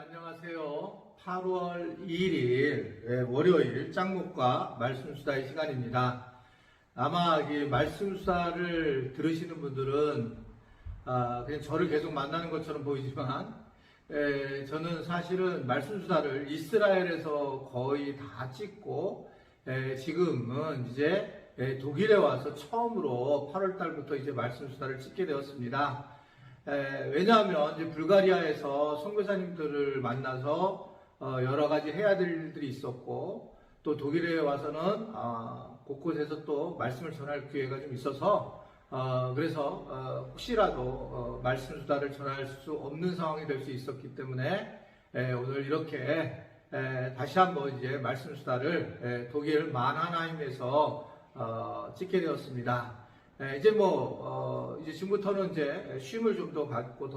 안녕하세요. 8월 2일 월요일 짱목과 말씀수다의 시간입니다. 아마 이 말씀수다를 들으시는 분들은 그냥 저를 계속 만나는 것처럼 보이지만 저는 사실은 말씀수다를 이스라엘에서 거의 다 찍고 지금은 이제 독일에 와서 처음으로 8월 달부터 이제 말씀수다를 찍게 되었습니다. 왜냐하면 이제 불가리아에서 선교사님들을 만나서 여러 가지 해야 될 일들이 있었고, 또 독일에 와서는 곳곳에서 또 말씀을 전할 기회가 좀 있어서 그래서 혹시라도 말씀 수다를 전할 수 없는 상황이 될 수 있었기 때문에 오늘 이렇게 다시 한번 이제 말씀 수다를 독일 만하나임에서 찍게 되었습니다. 이제 이제 지금부터는 이제 쉼을 좀 더 갖고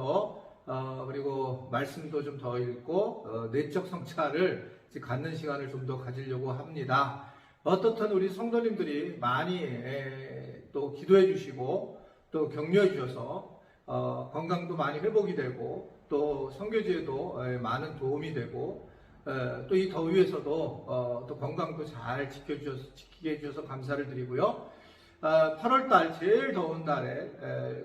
그리고 말씀도 좀 더 읽고, 내적 성찰을 갖는 시간을 좀 더 가지려고 합니다. 어떻든 우리 성도님들이 많이 또 기도해 주시고, 또 격려해 주셔서, 건강도 많이 회복이 되고, 또 선교지에도 많은 도움이 되고, 또 이 더위에서도 또 건강도 잘 지키게 해주셔서 감사를 드리고요. 8월달 제일 더운 달에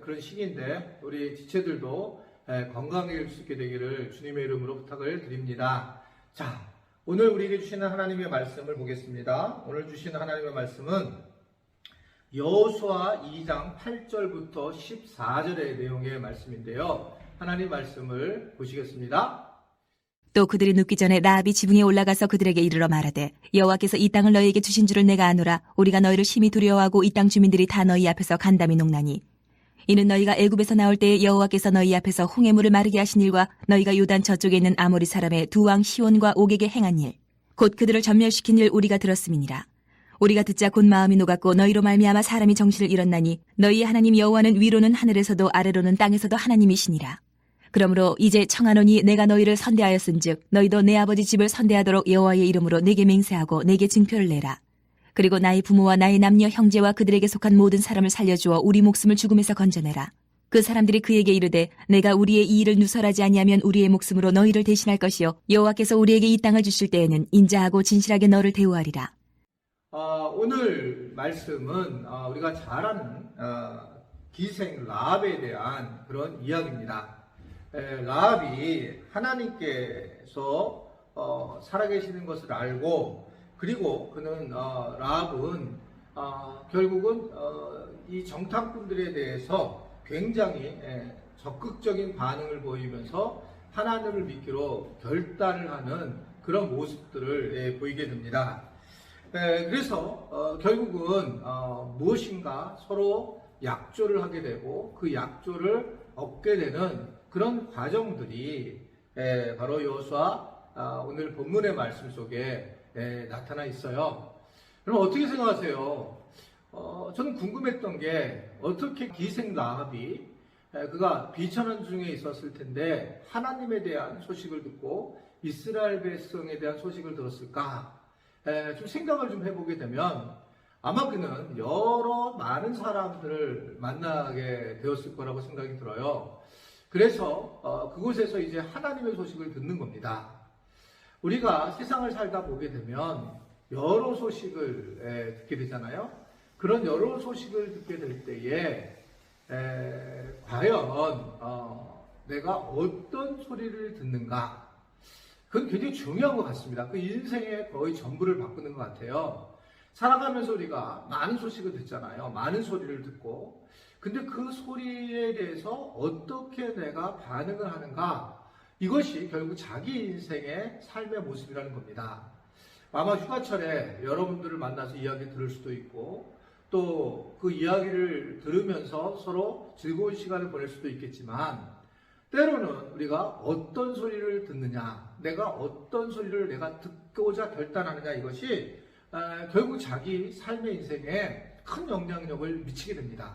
그런 시기인데 우리 지체들도 건강해질 수 있게 되기를 주님의 이름으로 부탁을 드립니다. 자, 오늘 우리에게 주시는 하나님의 말씀을 보겠습니다. 오늘 주시는 하나님의 말씀은 여호수아 2장 8절부터 14절의 내용의 말씀인데요. 하나님 말씀을 보시겠습니다. 또 그들이 눕기 전에 라합이 지붕에 올라가서 그들에게 이르러 말하되 여호와께서 이 땅을 너희에게 주신 줄을 내가 아노라. 우리가 너희를 심히 두려워하고 이 땅 주민들이 다 너희 앞에서 간담이 녹나니 이는 너희가 애굽에서 나올 때에 여호와께서 너희 앞에서 홍해물을 마르게 하신 일과 너희가 요단 저쪽에 있는 아모리 사람의 두 왕 시온과 옥에게 행한 일 곧 그들을 전멸시킨 일 우리가 들었음이니라. 우리가 듣자 곧 마음이 녹았고 너희로 말미암아 사람이 정신을 잃었나니 너희의 하나님 여호와는 위로는 하늘에서도 아래로는 땅에서도 하나님이시니라. 그러므로 이제 청하노니 내가 너희를 선대하였은즉 너희도 내 아버지 집을 선대하도록 여호와의 이름으로 내게 맹세하고 내게 증표를 내라. 그리고 나의 부모와 나의 남녀 형제와 그들에게 속한 모든 사람을 살려주어 우리 목숨을 죽음에서 건져내라. 그 사람들이 그에게 이르되 내가 우리의 이 일을 누설하지 아니하면 우리의 목숨으로 너희를 대신할 것이요 여호와께서 우리에게 이 땅을 주실 때에는 인자하고 진실하게 너를 대우하리라. 오늘 말씀은 우리가 잘 아는 기생 라합에 대한 그런 이야기입니다. 라합이 하나님께서 살아계시는 것을 알고, 그리고 그는 라합은 결국은 이 정탐꾼들에 대해서 굉장히 적극적인 반응을 보이면서 하나님을 믿기로 결단을 하는 그런 모습들을 보이게 됩니다. 그래서 결국은 무엇인가 서로 약조를 하게 되고 그 약조를 얻게 되는 그런 과정들이 바로 여호수아 오늘 본문의 말씀 속에 나타나 있어요. 그럼 어떻게 생각하세요? 저는 궁금했던 게 어떻게 기생 라합이 그가 비천한 중에 있었을 텐데 하나님에 대한 소식을 듣고 이스라엘 백성에 대한 소식을 들었을까? 좀 생각을 좀 해보게 되면 아마 그는 여러 많은 사람들을 만나게 되었을 거라고 생각이 들어요. 그래서 그곳에서 이제 하나님의 소식을 듣는 겁니다. 우리가 세상을 살다 보게 되면 여러 소식을 듣게 되잖아요. 그런 여러 소식을 듣게 될 때에 과연 내가 어떤 소리를 듣는가, 그건 굉장히 중요한 것 같습니다. 그 인생의 거의 전부를 바꾸는 것 같아요. 살아가면서 우리가 많은 소식을 듣잖아요. 많은 소리를 듣고, 근데 그 소리에 대해서 어떻게 내가 반응을 하는가, 이것이 결국 자기 인생의 삶의 모습이라는 겁니다. 아마 휴가철에 여러분들을 만나서 이야기 들을 수도 있고, 또 그 이야기를 들으면서 서로 즐거운 시간을 보낼 수도 있겠지만, 때로는 우리가 어떤 소리를 듣느냐, 내가 어떤 소리를 내가 듣고자 결단하느냐, 이것이 결국 자기 삶의 인생에 큰 영향력을 미치게 됩니다.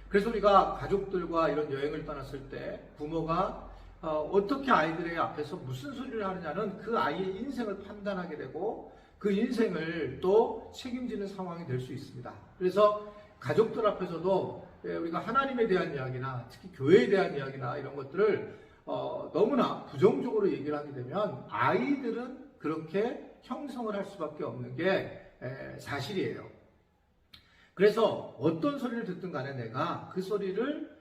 그래서 우리가 가족들과 이런 여행을 떠났을 때 부모가 어떻게 아이들의 앞에서 무슨 소리를 하느냐는 그 아이의 인생을 판단하게 되고 그 인생을 또 책임지는 상황이 될 수 있습니다. 그래서 가족들 앞에서도 우리가 하나님에 대한 이야기나 특히 교회에 대한 이야기나 이런 것들을 너무나 부정적으로 얘기를 하게 되면 아이들은 그렇게 형성을 할 수밖에 없는 게 사실이에요. 그래서 어떤 소리를 듣든 간에 내가 그 소리를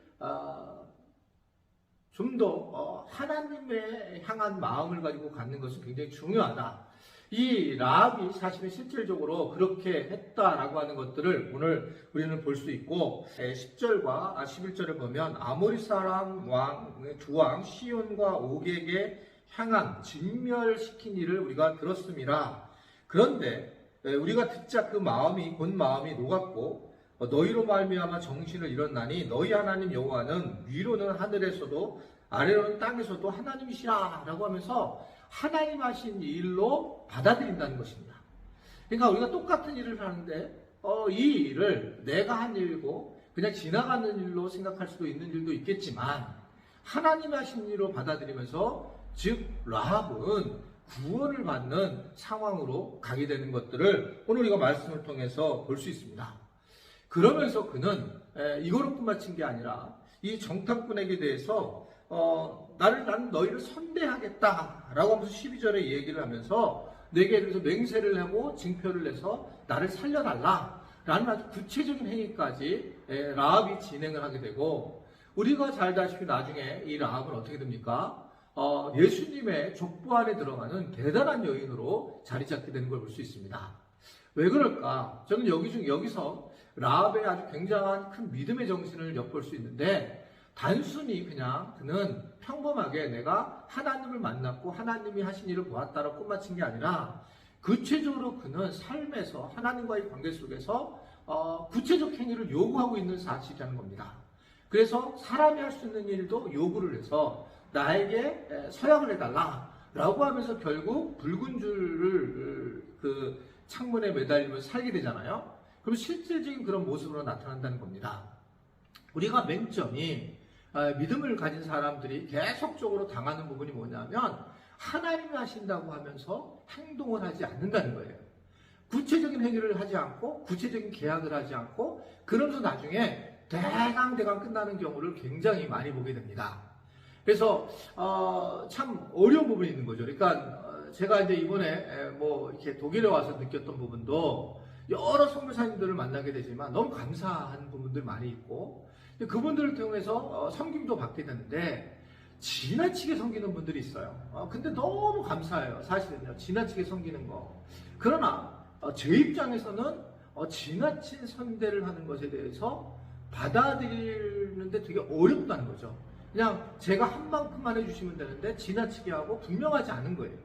좀 더 하나님에 향한 마음을 가지고 갖는 것은 굉장히 중요하다. 이 라합이 사실은 실질적으로 그렇게 했다라고 하는 것들을 오늘 우리는 볼 수 있고 10절과 11절을 보면 아모리 사람 두 왕 시온과 옥에게 향한 진멸시킨 일을 우리가 들었음이라. 그런데 우리가 듣자 그 마음이 곧 마음이 녹았고 너희로 말미암아 정신을 잃었나니 너희 하나님 여호와는 위로는 하늘에서도 아래로는 땅에서도 하나님이시라 라고 하면서 하나님 하신 일로 받아들인다는 것입니다. 그러니까 우리가 똑같은 일을 하는데 이 일을 내가 한 일이고 그냥 지나가는 일로 생각할 수도 있는 일도 있겠지만 하나님 하신 일로 받아들이면서 즉 라합은 구원을 받는 상황으로 가게 되는 것들을 오늘 우리가 말씀을 통해서 볼 수 있습니다. 그러면서 그는 이거로 끝마친 게 아니라 이 정탐꾼에게 대해서 나는 너희를 선대하겠다라고 하면서 12절에 얘기를 하면서 내게 그래서 맹세를 하고 징표를 내서 나를 살려달라라는 아주 구체적인 행위까지 라합이 진행을 하게 되고 우리가 잘 아시다시피 나중에 이 라합은 어떻게 됩니까? 예수님의 족보 안에 들어가는 대단한 여인으로 자리 잡게 되는 걸 볼 수 있습니다. 왜 그럴까? 저는 여기서 라합의 아주 굉장한 큰 믿음의 정신을 엿볼 수 있는데 단순히 그냥 그는 평범하게 내가 하나님을 만났고 하나님이 하신 일을 보았다라고 끝마친 게 아니라 구체적으로 그는 삶에서 하나님과의 관계 속에서 구체적 행위를 요구하고 있는 사실이라는 겁니다. 그래서 사람이 할 수 있는 일도 요구를 해서 나에게 서약을 해달라 라고 하면서 결국 붉은 줄을 그 창문에 매달리면서 살게 되잖아요. 그럼 실질적인 그런 모습으로 나타난다는 겁니다. 우리가 맹점이 믿음을 가진 사람들이 계속적으로 당하는 부분이 뭐냐면 하나님이 하신다고 하면서 행동을 하지 않는다는 거예요. 구체적인 행위를 하지 않고 구체적인 계약을 하지 않고 그러면서 나중에 대강 끝나는 경우를 굉장히 많이 보게 됩니다. 그래서 참 어려운 부분이 있는 거죠. 그러니까 제가 이제 이번에 뭐 이렇게 독일에 와서 느꼈던 부분도 여러 선교사님들을 만나게 되지만 너무 감사한 부분들 많이 있고 그분들을 통해서 섬김도 받게 되는데 지나치게 섬기는 분들이 있어요. 근데 너무 감사해요. 사실은요. 지나치게 섬기는 거. 그러나 제 입장에서는 지나친 선대를 하는 것에 대해서 받아들이는데 되게 어렵다는 거죠. 그냥 제가 한 만큼만 해주시면 되는데 지나치게 하고 분명하지 않은 거예요.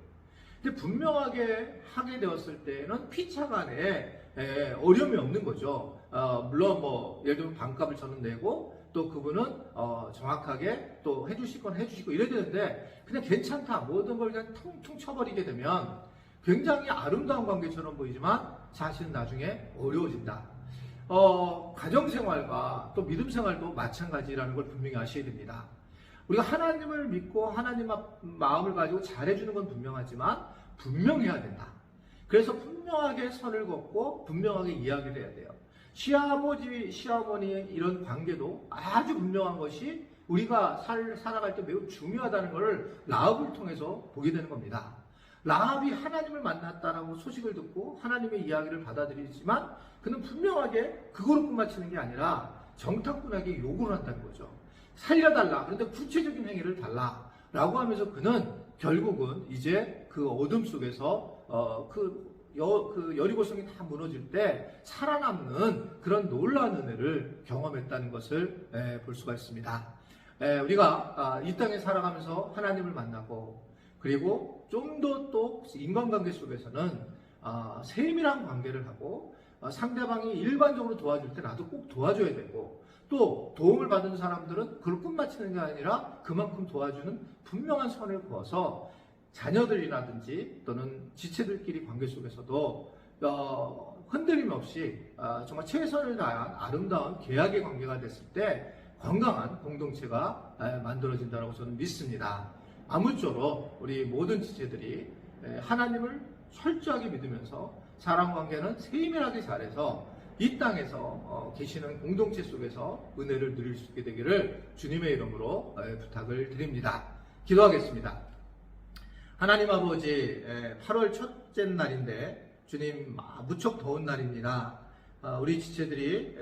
근데 분명하게 하게 되었을 때는 피차간에 어려움이 없는 거죠. 물론 뭐 예를 들면 반값을 저는 내고 또 그분은 정확하게 또 해주실 건 해주시고 이래야 되는데 그냥 괜찮다 모든 걸 그냥 퉁퉁 쳐버리게 되면 굉장히 아름다운 관계처럼 보이지만 사실은 나중에 어려워진다. 가정생활과 또 믿음생활도 마찬가지라는 걸 분명히 아셔야 됩니다. 우리가 하나님을 믿고 하나님 마음을 가지고 잘해주는 건 분명하지만 분명해야 된다. 그래서 분명하게 선을 긋고 분명하게 이야기를 해야 돼요. 시아버지, 시어머니의 이런 관계도 아주 분명한 것이 우리가 살아갈 때 매우 중요하다는 것을 라합을 통해서 보게 되는 겁니다. 라합이 하나님을 만났다라고 소식을 듣고 하나님의 이야기를 받아들이지만 그는 분명하게 그거로 끝마치는 게 아니라 정탐꾼에게 요구를 한다는 거죠. 살려달라. 그런데 구체적인 행위를 달라. 라고 하면서 그는 결국은 이제 그 어둠 속에서 그 여리고성이 다 무너질 때 살아남는 그런 놀라운 은혜를 경험했다는 것을 볼 수가 있습니다. 우리가 이 땅에 살아가면서 하나님을 만나고 그리고 좀 더 또 인간관계 속에서는 세밀한 관계를 하고 상대방이 일반적으로 도와줄 때 나도 꼭 도와줘야 되고 또 도움을 받은 사람들은 그걸 끝마치는 게 아니라 그만큼 도와주는 분명한 선을 그어서 자녀들이라든지 또는 지체들끼리 관계 속에서도 흔들림 없이 정말 최선을 다한 아름다운 계약의 관계가 됐을 때 건강한 공동체가 만들어진다고 저는 믿습니다. 아무쪼록 우리 모든 지체들이 하나님을 철저하게 믿으면서 사람관계는 세밀하게 잘해서 이 땅에서 계시는 공동체 속에서 은혜를 누릴 수 있게 되기를 주님의 이름으로 부탁을 드립니다. 기도하겠습니다. 하나님 아버지, 8월 첫째 날인데 주님 무척 더운 날입니다. 우리 지체들이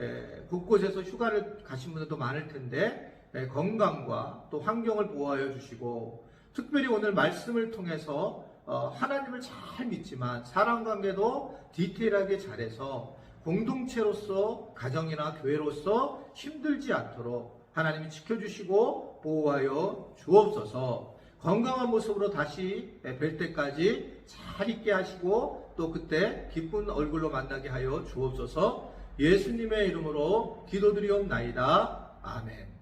곳곳에서 휴가를 가신 분들도 많을 텐데 건강과 또 환경을 보호하여 주시고, 특별히 오늘 말씀을 통해서 하나님을 잘 믿지만 사람관계도 디테일하게 잘해서 공동체로서, 가정이나 교회로서 힘들지 않도록 하나님이 지켜주시고 보호하여 주옵소서. 건강한 모습으로 다시 뵐 때까지 잘 있게 하시고 또 그때 기쁜 얼굴로 만나게 하여 주옵소서. 예수님의 이름으로 기도드리옵나이다. 아멘.